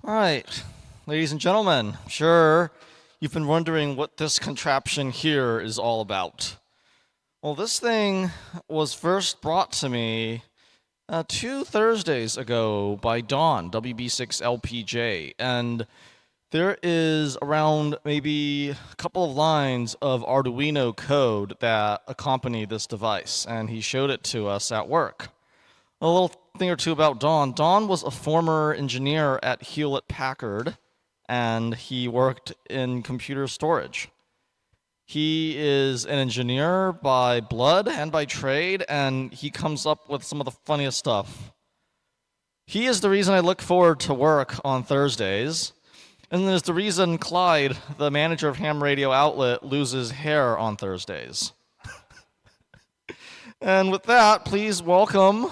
All right, ladies and gentlemen, I'm sure you've been wondering what this contraption here is all about. Well, this thing was first brought to me 2 Thursdays ago by Dawn, WB6LPJ, and there is around maybe a couple of lines of Arduino code that accompany this device, and he showed it to us at work. A little thing or two about Don. Don was a former engineer at Hewlett-Packard, and he worked in computer storage. He is an engineer by blood and by trade, and he comes up with some of the funniest stuff. He is the reason I look forward to work on Thursdays, and there's the reason Clyde, the manager of Ham Radio Outlet, loses hair on Thursdays. And with that, please welcome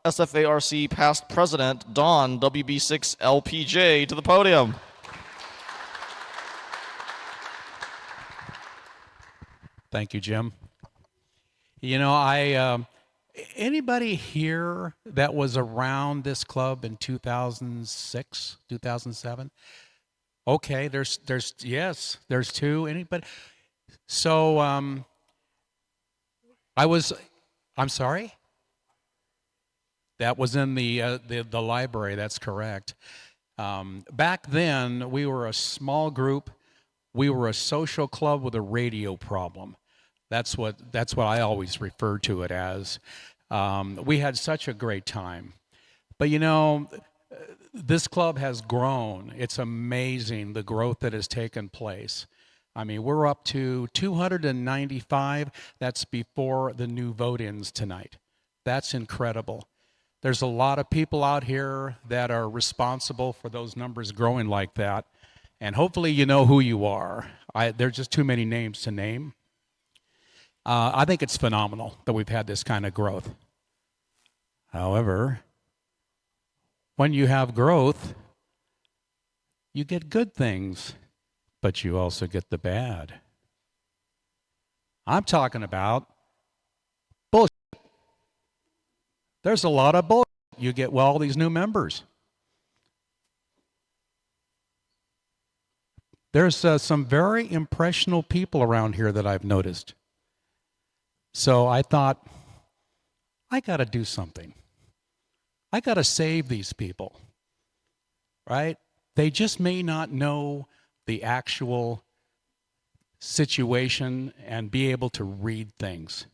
SFARC past president Don WB6LPJ to the podium. Thank you, Jim. You know, anybody here that was around this club in 2006, 2007? Okay, there's two. Anybody? So I'm sorry. That was in the library. That's correct. Back then, we were a small group. We were a social club with a radio problem. That's what I always refer to it as. We had such a great time. But you know, this club has grown. It's amazing the growth that has taken place. I mean, we're up to 295. That's before the new vote-ins tonight. That's incredible. There's a lot of people out here that are responsible for those numbers growing like that. And hopefully you know who you are. There's just too many names to name. I think it's phenomenal that we've had this kind of growth. However, when you have growth, you get good things, but you also get the bad. I'm talking about bullshit. There's a lot of bullshit you get with all these new members. There's some very impressionable people around here that I've noticed. So I thought, I got to do something. I got to save these people, right? They just may not know the actual situation and be able to read things.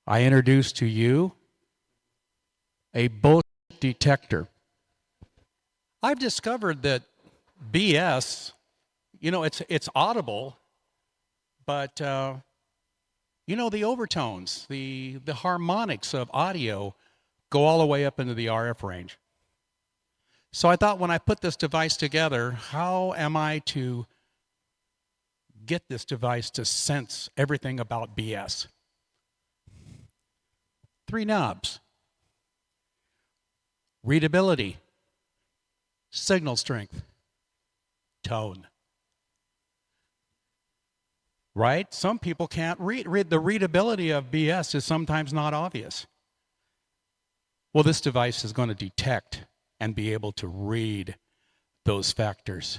I introduce to you a bullshit detector. I've discovered that BS, you know, it's audible, but you know, the overtones, the harmonics of audio go all the way up into the RF range. So I thought when I put this device together, how am I to get this device to sense everything about BS? 3 knobs. Readability. Signal strength. Tone. Right? Some people can't read. The readability of BS is sometimes not obvious. Well, this device is going to detect and be able to read those factors.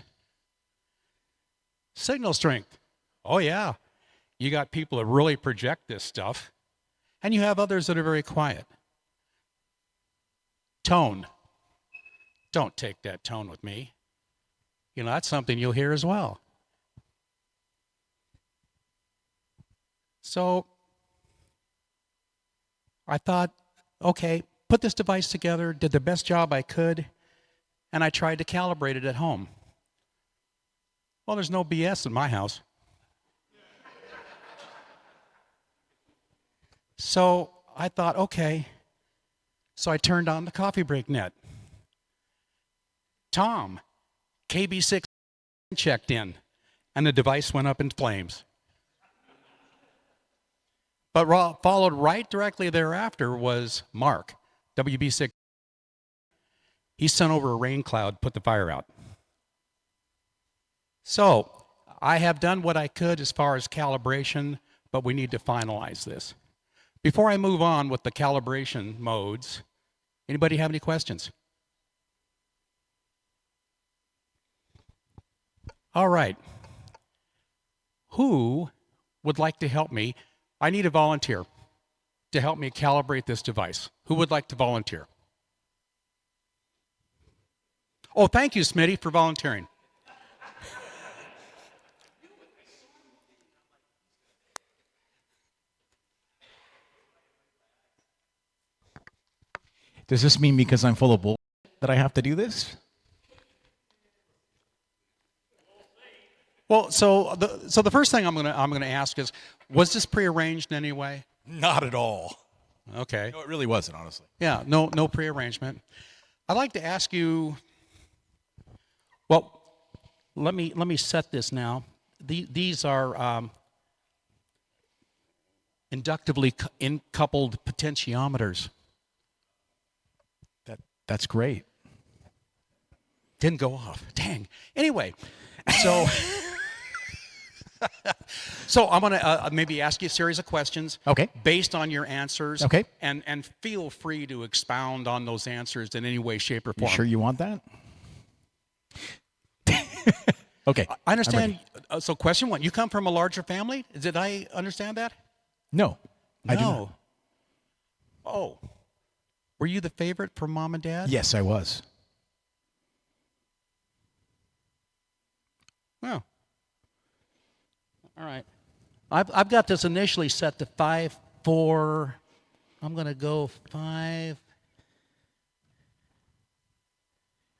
Signal strength. Oh, yeah. You got people that really project this stuff, and you have others that are very quiet. Tone. Don't take that tone with me. You know, that's something you'll hear as well. So I thought, okay, put this device together, did the best job I could, and I tried to calibrate it at home. Well, there's no BS in my house. So I thought, okay. So I turned on the coffee break net. Tom, KB6 checked in, and the device went up in flames. But followed right directly thereafter was Mark, WB6. He sent over a rain cloud, put the fire out. So I have done what I could as far as calibration, but we need to finalize this. Before I move on with the calibration modes, Anybody have any questions? All right. Who would like to help me? I need a volunteer to help me calibrate this device. Who would like to volunteer? Oh, thank you, Smitty, for volunteering. Does this mean because I'm full of bull that I have to do this? Well, so the first thing I'm gonna ask is, was this prearranged in any way? Not at all. Okay. No, it really wasn't, honestly. Yeah, no prearrangement. I'd like to ask you. Well, let me set this now. These are inductively coupled potentiometers. That's great. Didn't go off. Dang. Anyway, so so I'm gonna maybe ask you a series of questions. Okay. Based on your answers. Okay. And feel free to expound on those answers in any way, shape, or You form. sure you want that? Okay. I understand. I'm ready. So question one: you come from a larger family? Did I understand that? No, I do not. No. Oh. Were you the favorite for mom and dad? Yes, I was. Oh. All right. I've got this initially set to 5, 4. I'm going to go 5.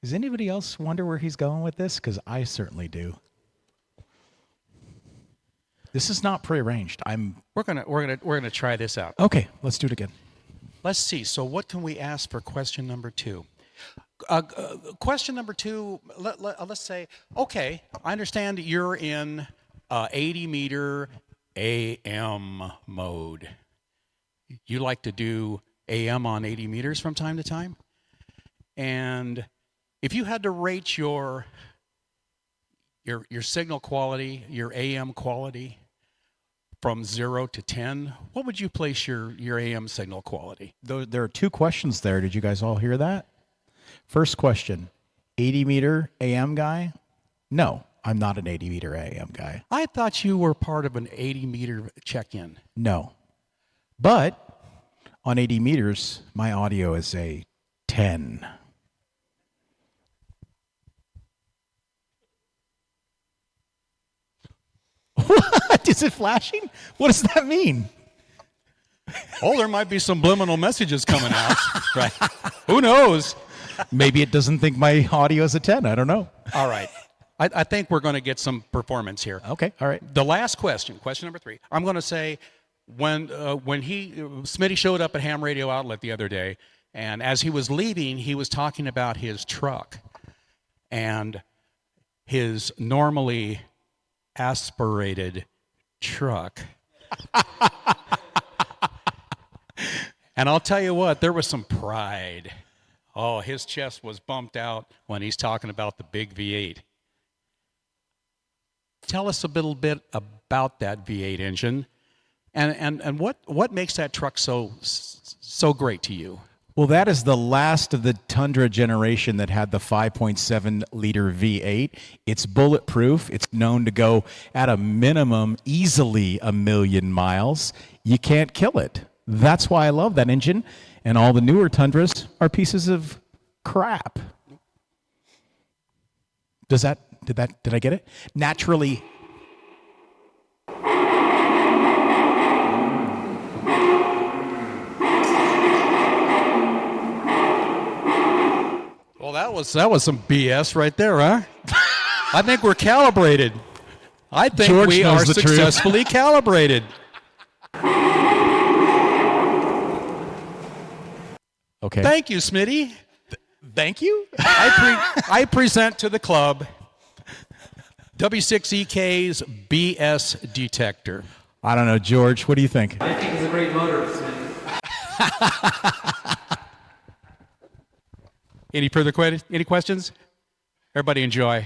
Does anybody else wonder where he's going with this? Because I certainly do. This is not prearranged. We're gonna try this out. Okay. Let's do it again. Let's see. So what can we ask for question number 2? Question number 2. Let's say, okay, I understand that you're in 80 meter AM mode. You like to do AM on 80 meters from time to time, and if you had to rate your signal quality, your AM quality, from 0 to 10, what would you place your AM signal quality? There are 2 questions there. Did you guys all hear that? First question, 80 meter AM guy? No, I'm not an 80 meter AM guy. I thought you were part of an 80 meter check-in. No. But on 80 meters, my audio is a 10. What? Is it flashing? What does that mean? Oh, there might be some subliminal messages coming out. Right. Who knows? Maybe it doesn't think my audio is a 10. I don't know. All right. I think we're going to get some performance here. Okay, all right. The last question number 3. I'm going to say, when Smitty showed up at Ham Radio Outlet the other day, and as he was leaving, he was talking about his truck and his normally aspirated truck. And I'll tell you what, there was some pride. Oh, his chest was bumped out when he's talking about the big V8. Tell us a little bit about that V8 engine, and what makes that truck so great to you? Well, that is the last of the Tundra generation that had the 5.7 liter V8. It's bulletproof. It's known to go at a minimum easily 1,000,000 miles. You can't kill it. That's why I love that engine. And all the newer Tundras are pieces of crap. Did I get it? Naturally. Well, that was some BS right there, huh? I think we're calibrated. I think George we knows are the truth. successfully calibrated. Okay. Thank you, Smitty. Thank you. I present to the club W6EK's BS Detector. I don't know, George. What do you think? I think it's a great motor, Smitty. Any questions? Everybody enjoy.